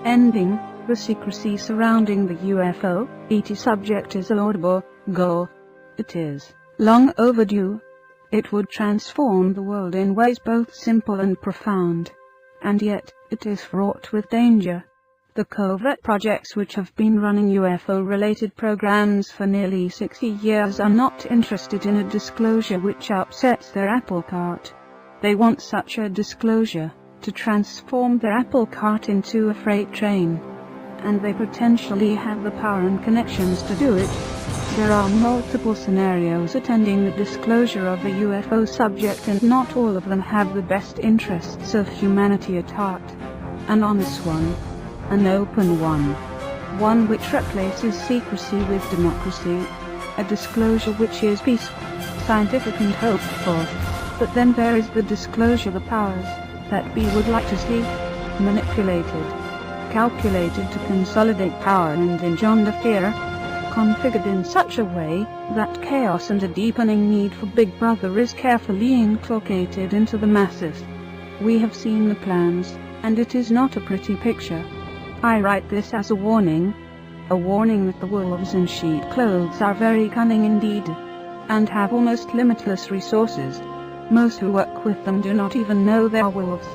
ending the secrecy surrounding the UFO ET subject is a laudable goal. It is long overdue. It would transform the world in ways both simple and profound. And yet, it is fraught with danger. The covert projects which have been running UFO-related programs for nearly 60 years are not interested in a disclosure which upsets their apple cart. They want such a disclosure to transform their apple cart into a freight train. And they potentially have the power and connections to do it. There are multiple scenarios attending the disclosure of the UFO subject, and not all of them have the best interests of humanity at heart. An honest one. An open one. One which replaces secrecy with democracy. A disclosure which is peaceful, scientific and hopeful. But then there is the disclosure the powers that be would like to see manipulated, calculated to consolidate power and engender fear, configured in such a way that chaos and a deepening need for Big Brother is carefully inculcated into the masses. We have seen the plans, and it is not a pretty picture. I write this as a warning that the wolves in sheep clothes are very cunning indeed, and have almost limitless resources. Most who work with them do not even know they are wolves.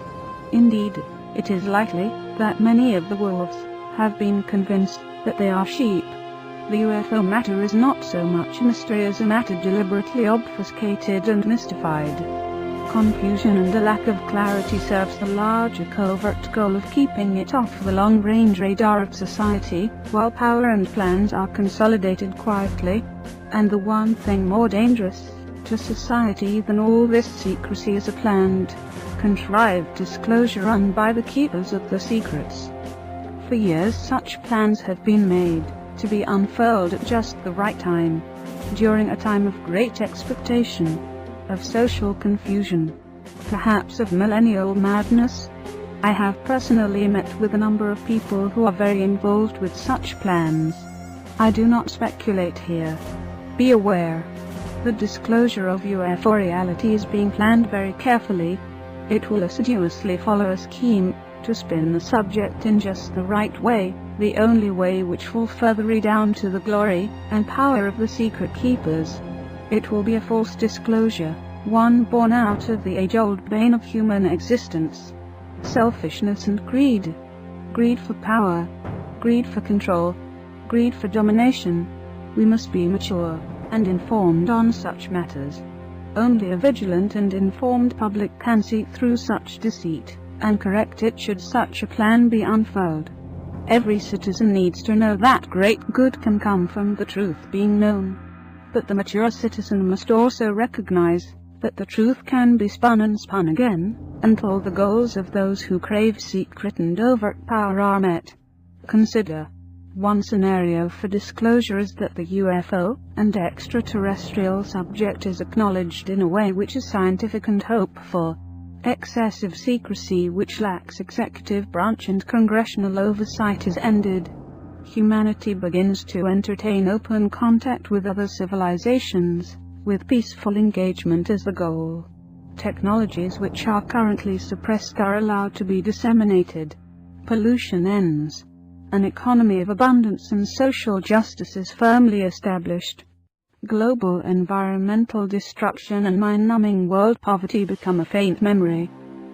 Indeed, it is likely that many of the wolves have been convinced that they are sheep. The UFO matter is not so much a mystery as a matter deliberately obfuscated and mystified. Confusion and a lack of clarity serves the larger covert goal of keeping it off the long-range radar of society, while power and plans are consolidated quietly. And the one thing more dangerous to society than all this secrecy is a planned, contrived disclosure run by the keepers of the secrets. For years such plans have been made to be unfurled at just the right time, during a time of great expectation, of social confusion, perhaps of millennial madness. I have personally met with a number of people who are very involved with such plans. I do not speculate here. Be aware. The disclosure of UFO reality is being planned very carefully. It will assiduously follow a scheme to spin the subject in just the right way, the only way which will further redound to the glory and power of the secret keepers. It will be a false disclosure, one born out of the age-old bane of human existence: selfishness and greed. Greed for power, greed for control, greed for domination. We must be mature and informed on such matters. Only a vigilant and informed public can see through such deceit, and correct it should such a plan be unfurled. Every citizen needs to know that great good can come from the truth being known. But the mature citizen must also recognize that the truth can be spun and spun again, until the goals of those who crave secret and overt power are met. Consider. One scenario for disclosure is that the UFO and extraterrestrial subject is acknowledged in a way which is scientific and hopeful. Excessive secrecy which lacks executive branch and congressional oversight is ended. Humanity begins to entertain open contact with other civilizations, with peaceful engagement as the goal. Technologies which are currently suppressed are allowed to be disseminated. Pollution ends. An economy of abundance and social justice is firmly established. Global environmental destruction and mind-numbing world poverty become a faint memory.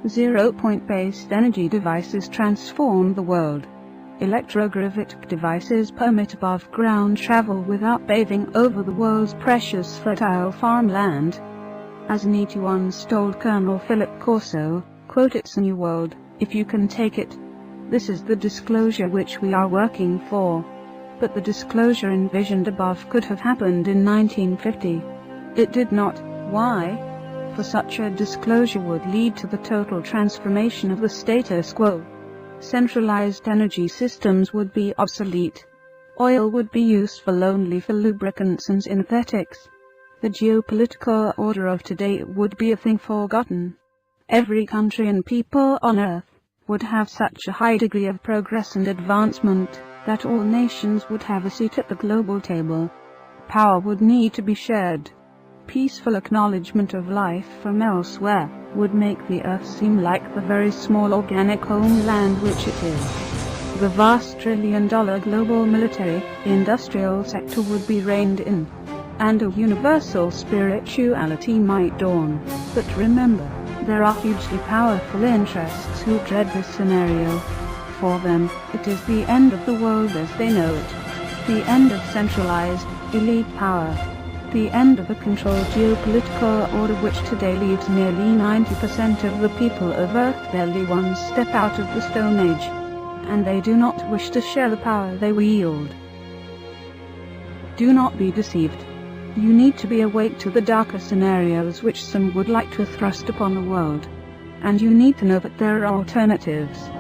Zero-point-based energy devices transform the world. Electrogravitic devices permit above-ground travel without paving over the world's precious fertile farmland. As Nietzsche once told Colonel Philip Corso, quote, "It's a new world, if you can take it." This is the disclosure which we are working for. But the disclosure envisioned above could have happened in 1950. It did not. Why? For such a disclosure would lead to the total transformation of the status quo. Centralized energy systems would be obsolete. Oil would be useful only for lubricants and synthetics. The geopolitical order of today would be a thing forgotten. Every country and people on Earth would have such a high degree of progress and advancement that all nations would have a seat at the global table. Power would need to be shared. Peaceful acknowledgement of life from elsewhere would make the Earth seem like the very small organic homeland which it is. the vast trillion-dollar global military-industrial sector would be reined in, and a universal spirituality might dawn. But remember, there are hugely powerful interests who dread this scenario. For them, it is the end of the world as they know it. The end of centralized, elite power. The end of a controlled geopolitical order which today leaves nearly 90% of the people of Earth barely one step out of the Stone Age. And they do not wish to share the power they wield. Do not be deceived. You need to be awake to the darker scenarios which some would like to thrust upon the world. And you need to know that there are alternatives.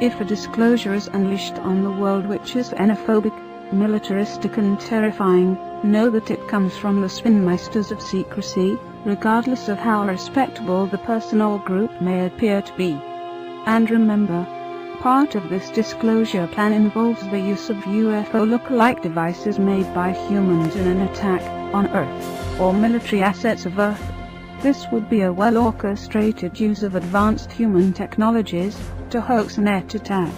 If a disclosure is unleashed on the world which is xenophobic, militaristic and terrifying, know that it comes from the spinmeisters of secrecy, regardless of how respectable the person or group may appear to be. And remember, part of this disclosure plan involves the use of UFO look-alike devices made by humans in an attack on Earth, or military assets of Earth. This would be a well-orchestrated use of advanced human technologies to hoax a net attack,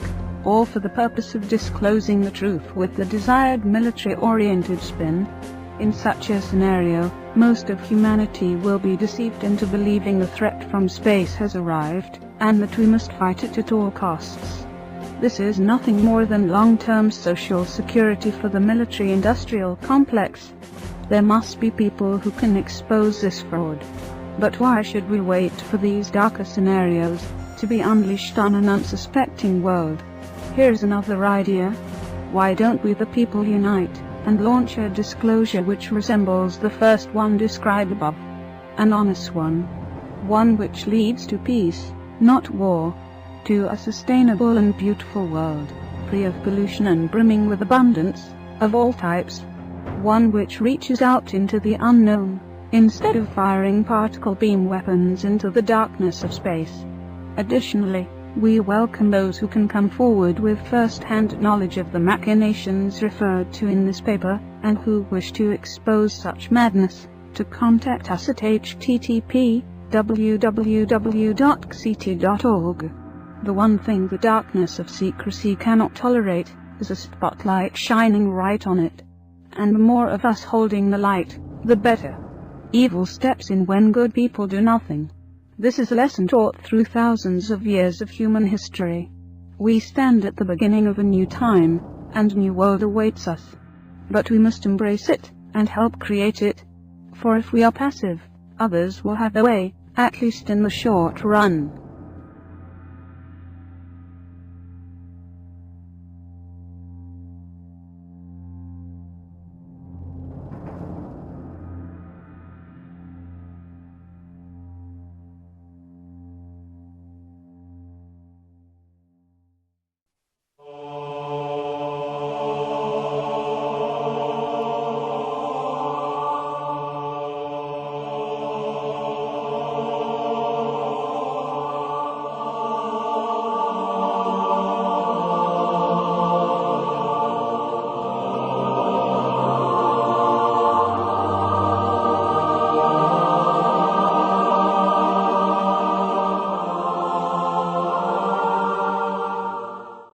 all for the purpose of disclosing the truth with the desired military-oriented spin. In such a scenario, most of humanity will be deceived into believing the threat from space has arrived, and that we must fight it at all costs. This is nothing more than long-term social security for the military-industrial complex. There must be people who can expose this fraud. But why should we wait for these darker scenarios to be unleashed on an unsuspecting world? Here's another idea. Why don't we the people unite and launch a disclosure which resembles the first one described above? An honest one. One which leads to peace, not war. To a sustainable and beautiful world, free of pollution and brimming with abundance, of all types. One which reaches out into the unknown, instead of firing particle beam weapons into the darkness of space. Additionally, we welcome those who can come forward with first-hand knowledge of the machinations referred to in this paper, and who wish to expose such madness, to contact us at http://www.ct.org. The one thing the darkness of secrecy cannot tolerate is a spotlight shining right on it. And the more of us holding the light, the better. Evil steps in when good people do nothing. This is a lesson taught through thousands of years of human history. We stand at the beginning of a new time, and a new world awaits us. But we must embrace it, and help create it. For if we are passive, others will have their way, at least in the short run.